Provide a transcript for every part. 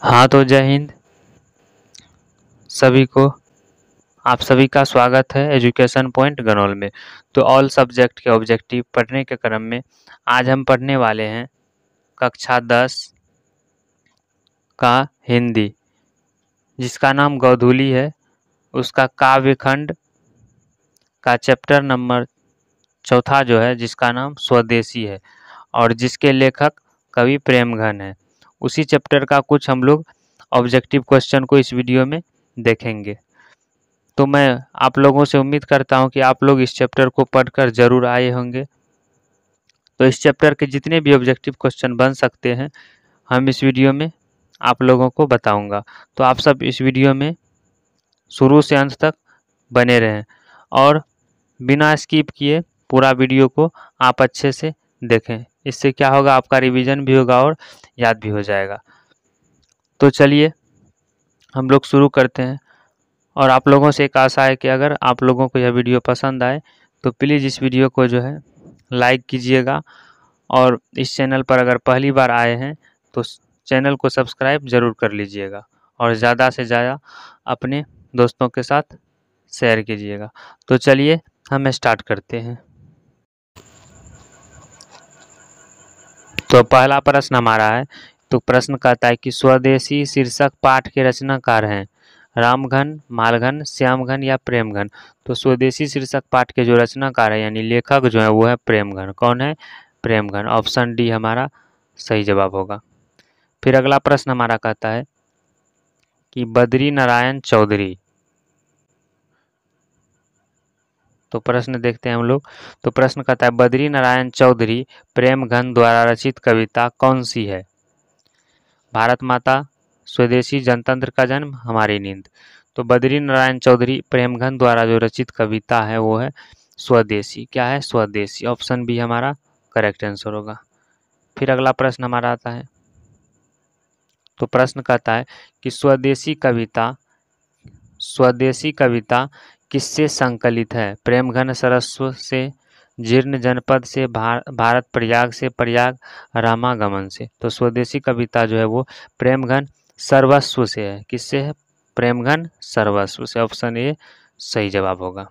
हाँ तो जय हिंद सभी को। आप सभी का स्वागत है एजुकेशन पॉइंट गनौल में। तो ऑल सब्जेक्ट के ऑब्जेक्टिव पढ़ने के क्रम में आज हम पढ़ने वाले हैं कक्षा 10 का हिंदी, जिसका नाम गोधूली है। उसका काव्य खंड का चैप्टर नंबर चौथा जो है, जिसका नाम स्वदेशी है और जिसके लेखक कवि प्रेमघन है। उसी चैप्टर का कुछ हम लोग ऑब्जेक्टिव क्वेश्चन को इस वीडियो में देखेंगे। तो मैं आप लोगों से उम्मीद करता हूं कि आप लोग इस चैप्टर को पढ़कर ज़रूर आए होंगे। तो इस चैप्टर के जितने भी ऑब्जेक्टिव क्वेश्चन बन सकते हैं हम इस वीडियो में आप लोगों को बताऊंगा। तो आप सब इस वीडियो में शुरू से अंत तक बने रहें और बिना स्किप किए पूरा वीडियो को आप अच्छे से देखें। इससे क्या होगा, आपका रिवीजन भी होगा और याद भी हो जाएगा। तो चलिए हम लोग शुरू करते हैं। और आप लोगों से एक आशा है कि अगर आप लोगों को यह वीडियो पसंद आए तो प्लीज़ इस वीडियो को जो है लाइक कीजिएगा, और इस चैनल पर अगर पहली बार आए हैं तो चैनल को सब्सक्राइब ज़रूर कर लीजिएगा और ज़्यादा से ज़्यादा अपने दोस्तों के साथ शेयर कीजिएगा। तो चलिए हम स्टार्ट करते हैं। तो पहला प्रश्न हमारा है। तो प्रश्न कहता है कि स्वदेशी शीर्षक पाठ के रचनाकार हैं रामघन, मालघन, श्यामघन या प्रेमघन। तो स्वदेशी शीर्षक पाठ के जो रचनाकार है यानी लेखक जो है वो है प्रेमघन। कौन है? प्रेमघन। ऑप्शन डी हमारा सही जवाब होगा। फिर अगला प्रश्न हमारा कहता है कि बद्री नारायण चौधरी। तो प्रश्न देखते हैं हम लोग। तो प्रश्न कहता है बद्री नारायण चौधरी प्रेमघन द्वारा रचित कविता कौन सी है? भारत माता, स्वदेशी, जनतंत्र का जन्म, हमारी नींद। तो बद्री नारायण चौधरी प्रेमघन द्वारा जो रचित कविता है वो है स्वदेशी। क्या है? स्वदेशी। ऑप्शन बी हमारा करेक्ट आंसर होगा। फिर अगला प्रश्न हमारा आता है। तो प्रश्न कहता है कि स्वदेशी कविता किससे संकलित है? प्रेमघन सरस्व से, जीर्ण जनपद से, भारत प्रयाग से, प्रयाग रामागमन से। तो स्वदेशी कविता जो है वो प्रेमघन सर्वस्व से है। किससे है? प्रेमघन सर्वस्व से। ऑप्शन ए सही जवाब होगा।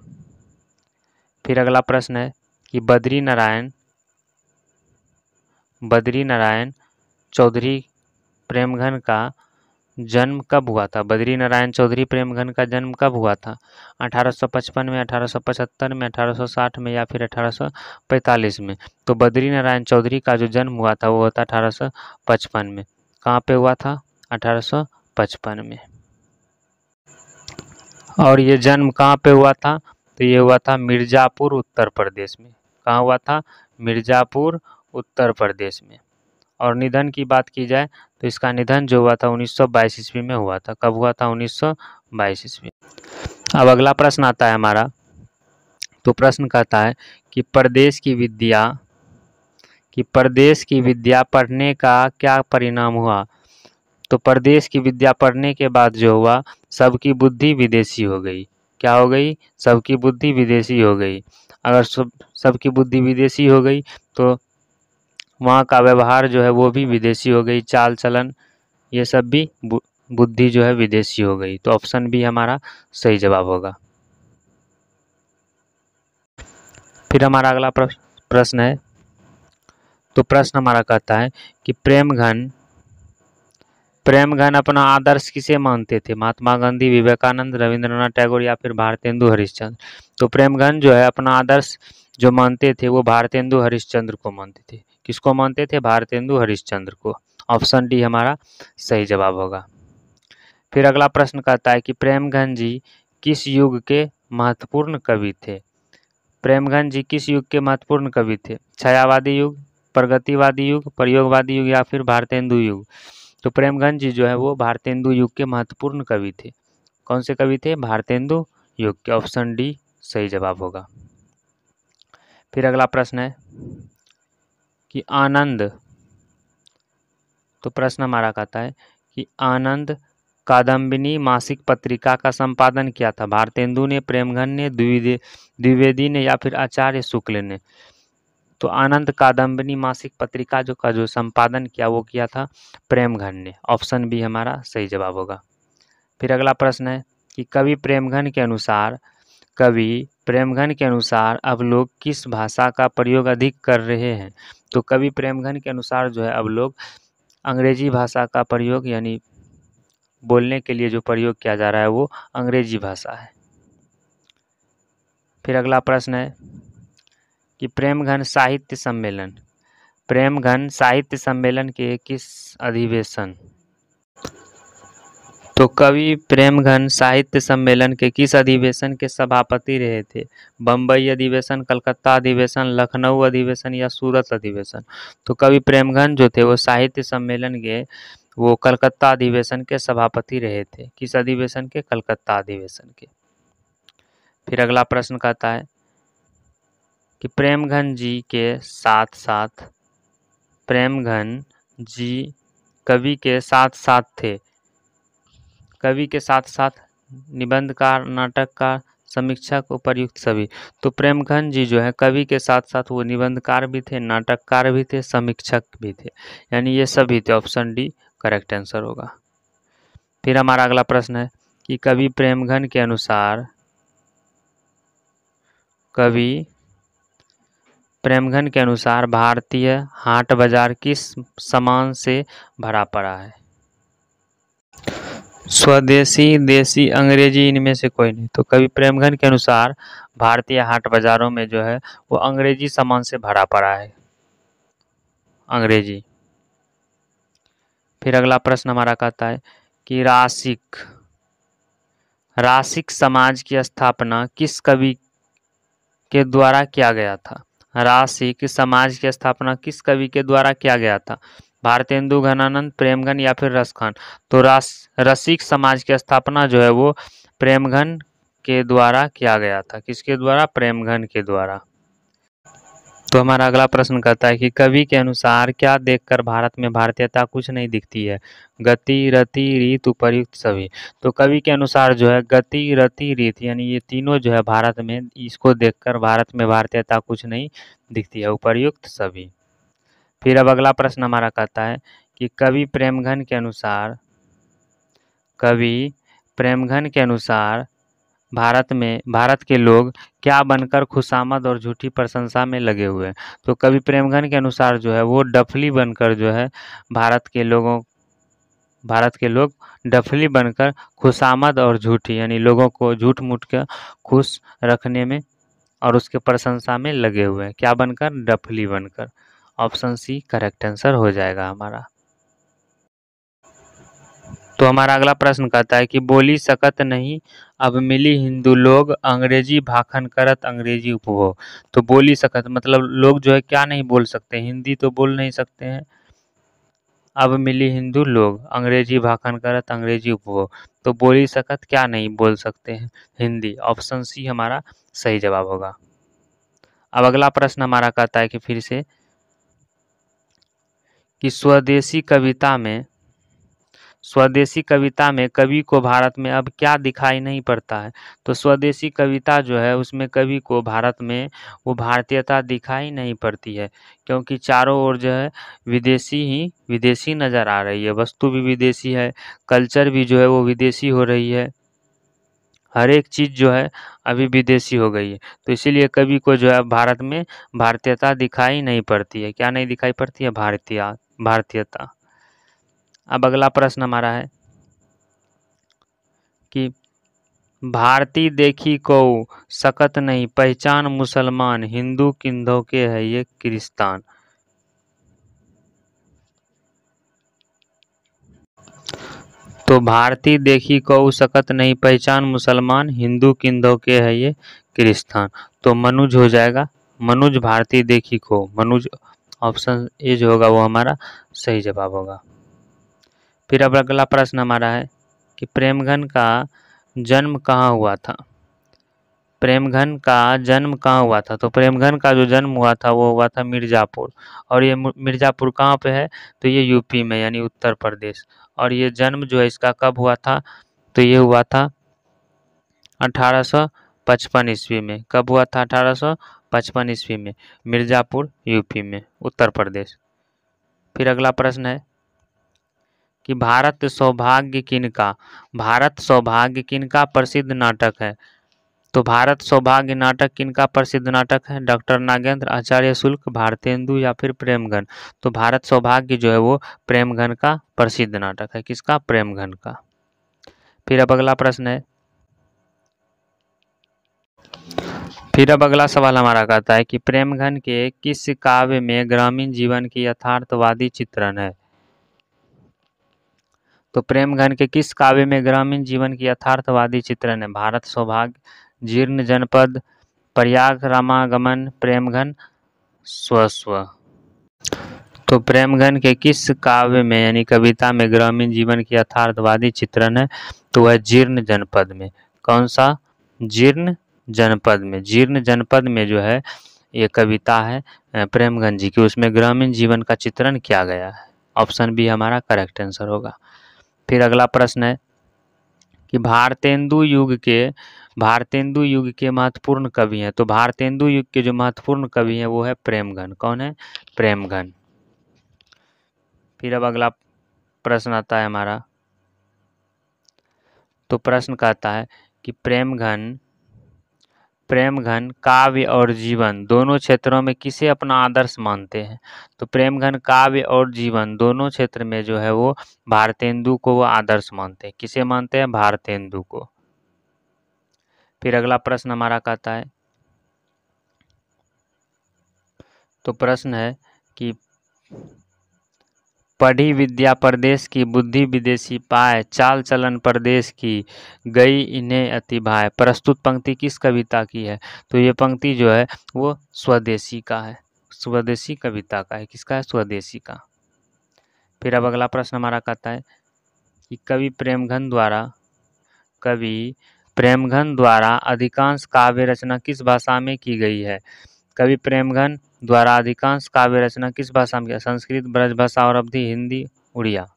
फिर अगला प्रश्न है कि बद्री नारायण चौधरी प्रेमघन का जन्म कब हुआ था? बद्री नारायण चौधरी प्रेमघन का जन्म कब हुआ था? 1855 में, 1875 में, 1860 में या फिर 1845 में। तो बद्री नारायण चौधरी का जो जन्म हुआ था वो हुआ था 1855 में। कहाँ पे हुआ था? 1855 में। और ये जन्म कहाँ पे हुआ था? तो ये हुआ था मिर्ज़ापुर उत्तर प्रदेश में। कहाँ हुआ था? मिर्ज़ापुर उत्तर प्रदेश में। और निधन की बात की जाए तो इसका निधन जो हुआ था 1922 ईस्वी में हुआ था। कब हुआ था? 1922 ईस्वी। अब अगला प्रश्न आता है हमारा। तो प्रश्न कहता है कि प्रदेश की विद्या पढ़ने का क्या परिणाम हुआ? तो प्रदेश की विद्या पढ़ने के बाद जो हुआ, सबकी बुद्धि विदेशी हो गई। क्या हो गई? सबकी बुद्धि विदेशी हो गई। अगर सबकी बुद्धि विदेशी हो गई तो वहाँ का व्यवहार जो है वो भी विदेशी हो गई, चाल चलन ये सब भी बुद्धि जो है विदेशी हो गई। तो ऑप्शन बी हमारा सही जवाब होगा। फिर हमारा अगला प्रश्न है। तो प्रश्न हमारा कहता है कि प्रेमघन अपना आदर्श किसे मानते थे? महात्मा गांधी, विवेकानंद, रविंद्रनाथ टैगोर या फिर भारतेंदु हरिश्चंद्र। तो प्रेमघन जो है अपना आदर्श जो मानते थे वो भारतेंदु हरिश्चंद्र को मानते थे। किसको मानते थे? भारतेंदु हरिश्चंद्र को। ऑप्शन डी हमारा सही जवाब होगा। फिर अगला प्रश्न कहता है कि प्रेमघन जी किस युग के महत्वपूर्ण कवि थे? प्रेमघन जी किस युग के महत्वपूर्ण कवि थे? छायावादी युग, प्रगतिवादी युग, प्रयोगवादी युग या फिर भारतेंदु युग। तो प्रेमघन जी जो है वो भारतेंदु युग के महत्वपूर्ण कवि थे। कौन से कवि थे? भारतेंदु युग के। ऑप्शन डी सही जवाब होगा। फिर अगला प्रश्न है कि आनंद। तो प्रश्न हमारा कहता है कि आनंद कादम्बिनी मासिक पत्रिका का संपादन किया था? भारतेंदु ने, प्रेमघन ने, द्विवेदी ने या फिर आचार्य शुक्ल ने। तो आनंद कादम्बिनी मासिक पत्रिका का जो संपादन किया वो किया था प्रेमघन ने। ऑप्शन बी हमारा सही जवाब होगा। फिर अगला प्रश्न है कि कवि प्रेमघन के अनुसार अब लोग किस भाषा का प्रयोग अधिक कर रहे हैं। तो कवि प्रेमघन के अनुसार जो है अब लोग अंग्रेजी भाषा का प्रयोग, यानी बोलने के लिए जो प्रयोग किया जा रहा है वो अंग्रेजी भाषा है। फिर अगला प्रश्न है कि प्रेमघन साहित्य सम्मेलन के किस अधिवेशन, तो कवि प्रेमघन साहित्य सम्मेलन के किस अधिवेशन के सभापति रहे थे। बम्बई अधिवेशन, कलकत्ता अधिवेशन, लखनऊ अधिवेशन या सूरत अधिवेशन। तो कवि प्रेमघन जो थे वो साहित्य सम्मेलन के वो कलकत्ता अधिवेशन के सभापति रहे थे। किस अधिवेशन के? कलकत्ता अधिवेशन के। फिर अगला प्रश्न कहता है कि प्रेमघन जी के साथ साथ कवि के साथ साथ निबंधकार, नाटककार, समीक्षक, उपर्युक्त सभी। तो प्रेमघन जी जो है कवि के साथ साथ वो निबंधकार भी थे, नाटककार भी थे, समीक्षक भी थे, यानी ये सभी थे। ऑप्शन डी करेक्ट आंसर होगा। फिर हमारा अगला प्रश्न है कि कवि प्रेमघन के अनुसार भारतीय हाट बाजार किस सामान से भरा पड़ा है। स्वदेशी, देसी, अंग्रेजी, इनमें से कोई नहीं। तो कवि प्रेमघन के अनुसार भारतीय हाट बाजारों में जो है वो अंग्रेजी सामान से भरा पड़ा है, अंग्रेजी। फिर अगला प्रश्न हमारा कहता है कि रासिक समाज की स्थापना किस कवि के द्वारा किया गया था। रासिक समाज की स्थापना किस कवि के द्वारा किया गया था। भारतेंदु घनानंद, प्रेमघन या फिर रसखान। तो रसिक समाज की स्थापना जो है वो प्रेमघन के द्वारा किया गया था। किसके द्वारा? प्रेमघन के द्वारा। तो हमारा अगला प्रश्न कहता है कि कवि के अनुसार क्या देखकर भारत में भारतीयता कुछ नहीं दिखती है। गति, रति, रीत, उपर्युक्त सभी। तो कवि के अनुसार जो है गति, रति, रीत, यानी ये तीनों जो है भारत में, इसको देखकर भारत में भारतीयता कुछ नहीं दिखती है, उपर्युक्त सभी। फिर अब अगला प्रश्न हमारा कहता है कि कवि प्रेमघन के अनुसार भारत के लोग क्या बनकर खुशामद और झूठी प्रशंसा में लगे हुए हैं। तो कवि प्रेमघन के अनुसार जो है वो डफली बनकर जो है भारत के लोग डफली बनकर खुशामद और झूठी, यानी लोगों को झूठ मूठ के खुश रखने में और उसके प्रशंसा में लगे हुए हैं। क्या बनकर? डफली बनकर। ऑप्शन सी करेक्ट आंसर हो जाएगा हमारा। तो हमारा अगला प्रश्न कहता है कि बोली सकत नहीं अब मिली हिंदू लोग, अंग्रेजी भाखन करत अंग्रेजी उपभोग। तो बोली सकत मतलब लोग जो है क्या नहीं बोल सकते, हिंदी तो बोल नहीं सकते हैं। अब मिली हिंदू लोग, अंग्रेजी भाखन करत अंग्रेजी उपभोग। तो बोली सकत क्या नहीं बोल सकते हैं? हिंदी। ऑप्शन सी हमारा सही जवाब होगा। अब अगला प्रश्न हमारा कहता है कि फिर से कि स्वदेशी कविता में कवि को भारत में अब क्या दिखाई नहीं पड़ता है। तो स्वदेशी कविता जो है उसमें कवि को भारत में वो भारतीयता दिखाई नहीं पड़ती है, क्योंकि चारों ओर जो है विदेशी नज़र आ रही है। वस्तु भी विदेशी है, कल्चर भी जो है वो विदेशी हो रही है, हर एक चीज़ जो है अभी विदेशी हो गई है। तो इसीलिए कवि को जो है भारत में भारतीयता दिखाई नहीं पड़ती है। क्या नहीं दिखाई पड़ती है? भारतीयता। अब अगला प्रश्न हमारा है कि भारती देखी को सकत नहीं, पहचान मुसलमान, हिंदू किंधों के है ये किरिस्तान। तो भारती देखी को सकत नहीं, पहचान मुसलमान, हिंदू किंधों के है ये किरिस्तान। तो मनुज हो जाएगा, मनुज भारती देखी को, मनुज। ऑप्शन ए जो होगा वो हमारा सही जवाब होगा। फिर अब अगला प्रश्न हमारा है कि प्रेमघन का जन्म कहाँ हुआ था। प्रेमघन का जन्म कहाँ हुआ था। तो प्रेमघन का जो जन्म हुआ था वो हुआ था मिर्ज़ापुर। और ये मिर्ज़ापुर कहाँ पे है? तो ये यूपी में, यानी उत्तर प्रदेश। और ये जन्म जो है इसका कब हुआ था? तो ये हुआ था 1855 ईस्वी में। कब हुआ था? 1855 55 ईस्वी में, मिर्जापुर यूपी में, उत्तर प्रदेश। फिर अगला प्रश्न है कि भारत सौभाग्य किनका प्रसिद्ध नाटक है। तो भारत सौभाग्य नाटक किनका प्रसिद्ध नाटक है? डॉक्टर नागेंद्र, आचार्य शुल्क, भारतेंदु या फिर प्रेमघन। तो भारत सौभाग्य जो है वो प्रेमघन का प्रसिद्ध नाटक है। किसका? प्रेमघन का। फिर अब अगला प्रश्न है, फिर अब अगला सवाल हमारा कहता है कि प्रेमघन के किस काव्य में ग्रामीण जीवन की यथार्थवादी चित्रण है। तो प्रेमघन के किस काव्य में ग्रामीण जीवन की यथार्थवादी चित्रण है? भारत सौभाग्य, जीर्ण जनपद, प्रयाग रामागमन, प्रेमघन, स्वस्व। तो प्रेमघन के किस काव्य में यानी कविता में ग्रामीण जीवन की यथार्थवादी चित्रण है? तो वह जीर्ण जनपद में। कौन सा? जीर्ण जनपद में। जीर्ण जनपद में जो है ये कविता है प्रेमघन जी की, उसमें ग्रामीण जीवन का चित्रण किया गया है। ऑप्शन बी हमारा करेक्ट आंसर होगा। फिर अगला प्रश्न है कि भारतेंदु युग के महत्वपूर्ण कवि हैं। तो भारतेंदु युग के जो महत्वपूर्ण कवि हैं वो है प्रेमघन। कौन है? प्रेमघन। फिर अब अगला प्रश्न आता है हमारा, तो प्रश्न कहता है कि प्रेमघन काव्य और जीवन दोनों क्षेत्रों में किसे अपना आदर्श मानते हैं। तो प्रेमघन काव्य और जीवन दोनों क्षेत्र में जो है वो भारतेंदु को वो आदर्श मानते हैं। किसे मानते हैं? भारतेंदु को। फिर अगला प्रश्न हमारा कहता है, तो प्रश्न है कि पढ़ी विद्या परदेश की, बुद्धि विदेशी पाए, चाल चलन परदेश की, गई इन्हें अति भाए। प्रस्तुत पंक्ति किस कविता की है? तो ये पंक्ति जो है वो स्वदेशी का है, स्वदेशी कविता का है। किसका है? स्वदेशी का। फिर अब अगला प्रश्न हमारा कहता है कि कवि प्रेमघन द्वारा अधिकांश काव्य रचना किस भाषा में की गई है? कवि प्रेमघन द्वारा अधिकांश काव्य रचना किस भाषा में? संस्कृत, ब्रजभाषा और अवधी, हिंदी, उड़िया।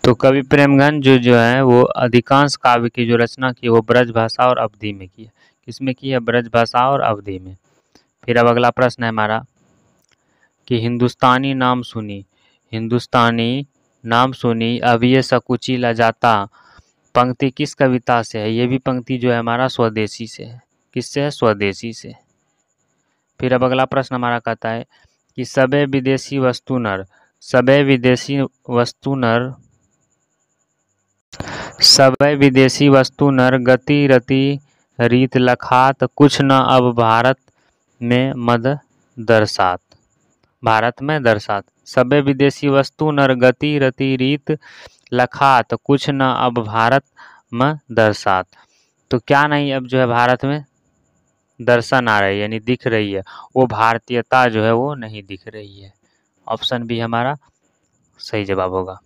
तो कवि प्रेमघन जो है वो अधिकांश काव्य की जो रचना की वो ब्रजभाषा और अवधी में की है। किसमें की है? ब्रजभाषा और अवधी में। फिर अब अगला प्रश्न है हमारा कि हिंदुस्तानी नाम सुनी अब ये सकुची लजाता पंक्ति किस कविता से है? ये भी पंक्ति जो है हमारा स्वदेशी से है। किससे है? स्वदेशी से। फिर अब अगला प्रश्न हमारा कहता है कि सबे विदेशी वस्तु नर गति रति रीत लखात कुछ न अब भारत में मद दर्शात। भारत में दर्शात। सबे विदेशी वस्तु नर गति रति रीत लखात कुछ न अब भारत में दर्शात। तो क्या नहीं अब जो है भारत में दर्शन आ रही है यानी दिख रही है, वो भारतीयता जो है वो नहीं दिख रही है। ऑप्शन बी हमारा सही जवाब होगा।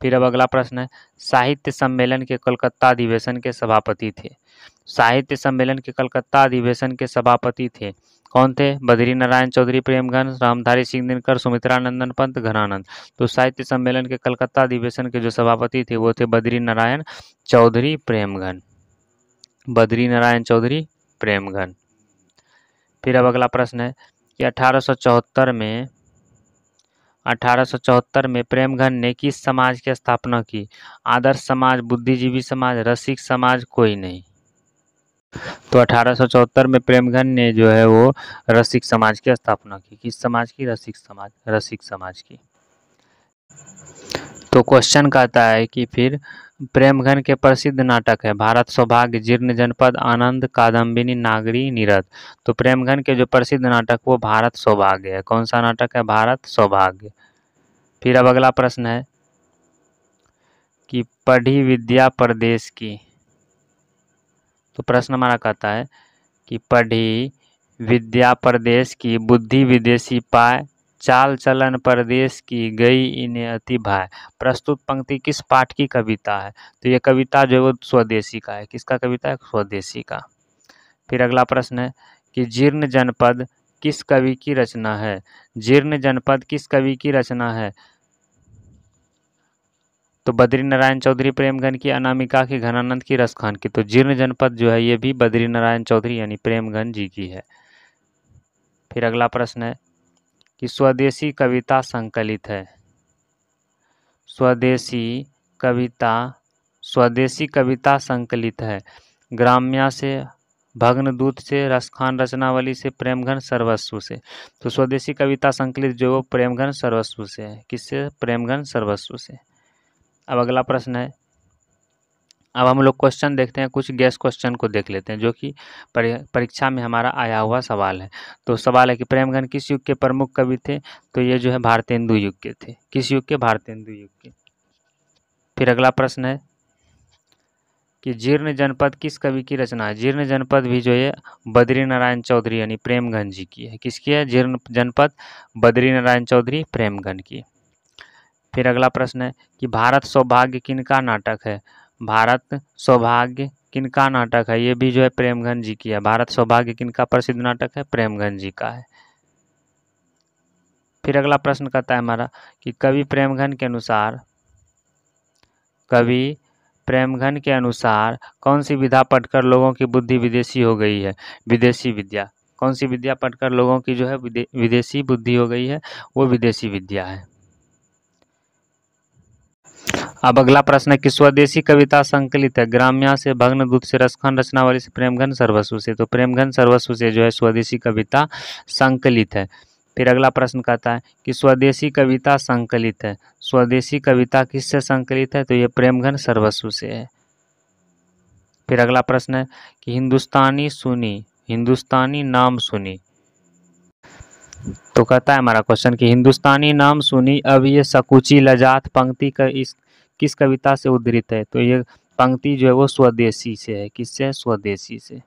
फिर अब अगला प्रश्न है, साहित्य सम्मेलन के कलकत्ता अधिवेशन के सभापति थे। साहित्य सम्मेलन के कलकत्ता अधिवेशन के सभापति थे कौन थे? बद्री नारायण चौधरी, प्रेमघन, रामधारी सिंह दिनकर, सुमित्रानंदन पंत, घनानंद। तो साहित्य सम्मेलन के कलकत्ता अधिवेशन के जो सभापति थे वो थे बद्री नारायण चौधरी, प्रेमघन। बद्री नारायण चौधरी, प्रेमघन। फिर अब अगला प्रश्न है कि 1874 में प्रेमघन ने किस समाज की स्थापना की? आदर्श समाज, बुद्धिजीवी समाज, रसिक समाज, कोई नहीं। तो 1874 में प्रेमघन ने जो है वो रसिक समाज की स्थापना की। किस समाज की? रसिक समाज की। तो क्वेश्चन कहता है कि फिर प्रेमघन के प्रसिद्ध नाटक है भारत सौभाग्य, जीर्ण जनपद, आनंद, कादम्बिनी, नागरी, नीरद। तो प्रेमघन के जो प्रसिद्ध नाटक वो भारत सौभाग्य है। कौन सा नाटक है? भारत सौभाग्य। फिर अब अगला प्रश्न है कि पढ़ी विद्या परदेश की। तो प्रश्न हमारा कहता है कि पढ़ी विद्या परदेश की, बुद्धि विदेशी पाए, चाल चलन परदेश की, गई इन्हें अति भाए। प्रस्तुत पंक्ति किस पाठ की कविता है? तो ये कविता जो है वो स्वदेशी का है। किसका कविता है? स्वदेशी का। फिर अगला प्रश्न है कि जीर्ण जनपद किस कवि की रचना है? जीर्ण जनपद किस कवि की रचना है? तो बद्रीनारायण चौधरी प्रेमगन की, अनामिका की, घनानंद की, रसखान की। तो जीर्ण जनपद जो है ये भी बद्रीनारायण चौधरी यानी प्रेमगन जी की है। फिर अगला प्रश्न है कि स्वदेशी कविता संकलित है। स्वदेशी कविता संकलित है। ग्राम्या से, भग्नदूत से, रसखान रचनावली से, प्रेमघन सर्वस्व से। तो स्वदेशी कविता संकलित जो वो प्रेमघन सर्वस्व से है। किससे? प्रेमघन सर्वस्व से। अब अगला प्रश्न है, अब हम लोग क्वेश्चन देखते हैं, कुछ गैस क्वेश्चन को देख लेते हैं जो कि परीक्षा में हमारा आया हुआ सवाल है। तो सवाल है कि प्रेमघन किस युग के प्रमुख कवि थे? तो ये जो है भारतेंदु युग के थे। किस युग के? भारतेंदु युग के। फिर अगला प्रश्न है कि जीर्ण जनपद किस कवि की रचना है? जीर्ण जनपद भी जो है बद्रीनारायण चौधरी यानी प्रेमघन जी की है। किसकी है? जीर्ण जनपद बद्रीनारायण चौधरी प्रेमघन की। फिर अगला प्रश्न है कि भारत सौभाग्य किनका नाटक है? भारत सौभाग्य किनका नाटक है? ये भी जो है प्रेमघन जी की है। भारत सौभाग्य किनका प्रसिद्ध नाटक है? प्रेमघन जी का है। फिर अगला प्रश्न कहता है हमारा कि कवि प्रेमघन के अनुसार कौन सी विधा पढ़कर लोगों की बुद्धि विदेशी हो गई है? विदेशी विद्या। कौन सी विद्या पढ़कर लोगों की जो है विदेशी बुद्धि हो गई है? वो विदेशी विद्या है। अब अगला प्रश्न है कि स्वदेशी कविता संकलित है। ग्राम्या से, भग्नदूत से, रसखान रचनावली से, प्रेमघन सर्वस्व से। तो प्रेमघन सर्वस्व से जो है स्वदेशी कविता संकलित है। फिर अगला प्रश्न कहता है कि स्वदेशी कविता संकलित है। स्वदेशी कविता किससे संकलित है? तो ये प्रेमघन सर्वस्व से है। फिर अगला प्रश्न है कि हिंदुस्तानी नाम सुनी। तो कहता है हमारा क्वेश्चन कि हिंदुस्तानी नाम सुनी अब ये सकुची लजात पंक्ति का इस किस कविता से उद्धृत है? तो ये पंक्ति जो है वो स्वदेशी से है। किससे? स्वदेशी से।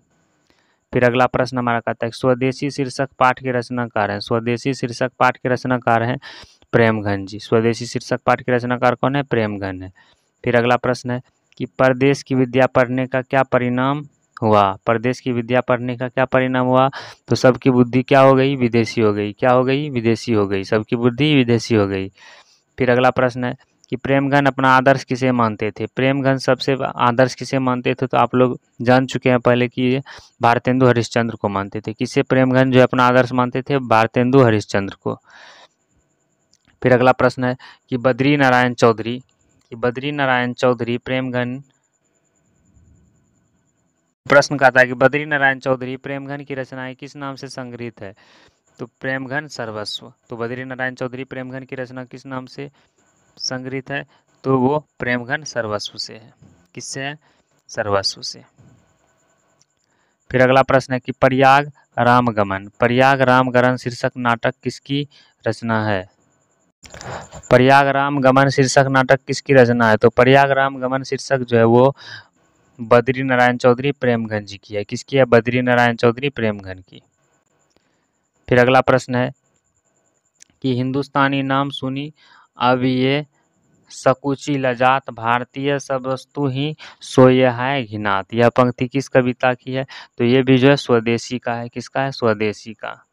फिर अगला प्रश्न हमारा कहता है स्वदेशी शीर्षक पाठ के रचनाकार हैं। स्वदेशी शीर्षक पाठ के रचनाकार हैं प्रेमघन जी। स्वदेशी शीर्षक पाठ के रचनाकार कौन है? प्रेमघन है। फिर अगला प्रश्न है कि परदेश की विद्या पढ़ने का क्या परिणाम हुआ? परदेश की विद्या पढ़ने का क्या परिणाम हुआ? तो सबकी बुद्धि क्या हो गई? विदेशी हो गई। क्या हो गई? विदेशी हो गई। सबकी बुद्धि विदेशी हो गई। फिर अगला प्रश्न है कि प्रेमघन अपना आदर्श किसे मानते थे? प्रेमघन सबसे आदर्श किसे मानते थे? तो आप लोग जान चुके हैं पहले कि ये भारतेंदु हरिश्चंद्र को मानते थे। किसे प्रेमघन जो अपना आदर्श मानते थे? भारतेंदु हरिश्चंद्र को। फिर अगला प्रश्न है कि बद्रीनारायण चौधरी प्रेमघन, प्रश्न कहता है कि बद्रीनारायण चौधरी प्रेमघन की रचनाएं किस नाम से संग्रहित है? तो प्रेमघन सर्वस्व। तो बद्रीनारायण चौधरी प्रेमघन की रचना किस नाम से संग्रहित है? तो वो प्रेमघन सर्वस्व से है। किससे है? सर्वस्व से। फिर अगला प्रश्न है कि प्रयाग रामगमन शीर्षक नाटक किसकी रचना है? प्रयाग रामगमन शीर्षक नाटक किसकी रचना है? तो प्रयाग रामगमन शीर्षक जो है वो बद्रीनारायण चौधरी प्रेमघन जी की है। किसकी है? बद्रीनारायण चौधरी प्रेमघन की। फिर अगला प्रश्न है कि हिंदुस्तानी नाम सुनी अब ये सकुची लजात भारतीय सब वस्तु ही सोये है घिनात। यह पंक्ति किस कविता की है? तो ये भी जो है स्वदेशी का है। किसका है? स्वदेशी का।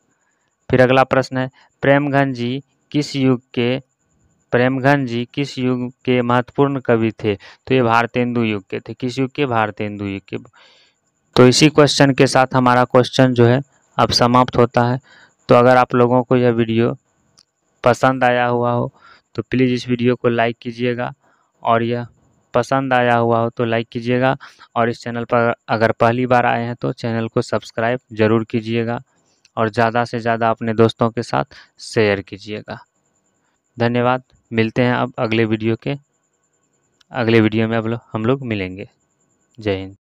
फिर अगला प्रश्न है प्रेमघन जी किस युग के महत्वपूर्ण कवि थे? तो ये भारतेंदु युग के थे। किस युग के? भारतेंदु युग के। तो इसी क्वेश्चन के साथ हमारा क्वेश्चन जो है अब समाप्त होता है। तो अगर आप लोगों को यह वीडियो पसंद आया हुआ हो तो प्लीज़ इस वीडियो को लाइक कीजिएगा, और यह पसंद आया हुआ हो तो लाइक कीजिएगा, और इस चैनल पर अगर पहली बार आए हैं तो चैनल को सब्सक्राइब ज़रूर कीजिएगा, और ज़्यादा से ज़्यादा अपने दोस्तों के साथ शेयर कीजिएगा। धन्यवाद। मिलते हैं अब अगले वीडियो में अब हम लोग मिलेंगे। जय हिंद।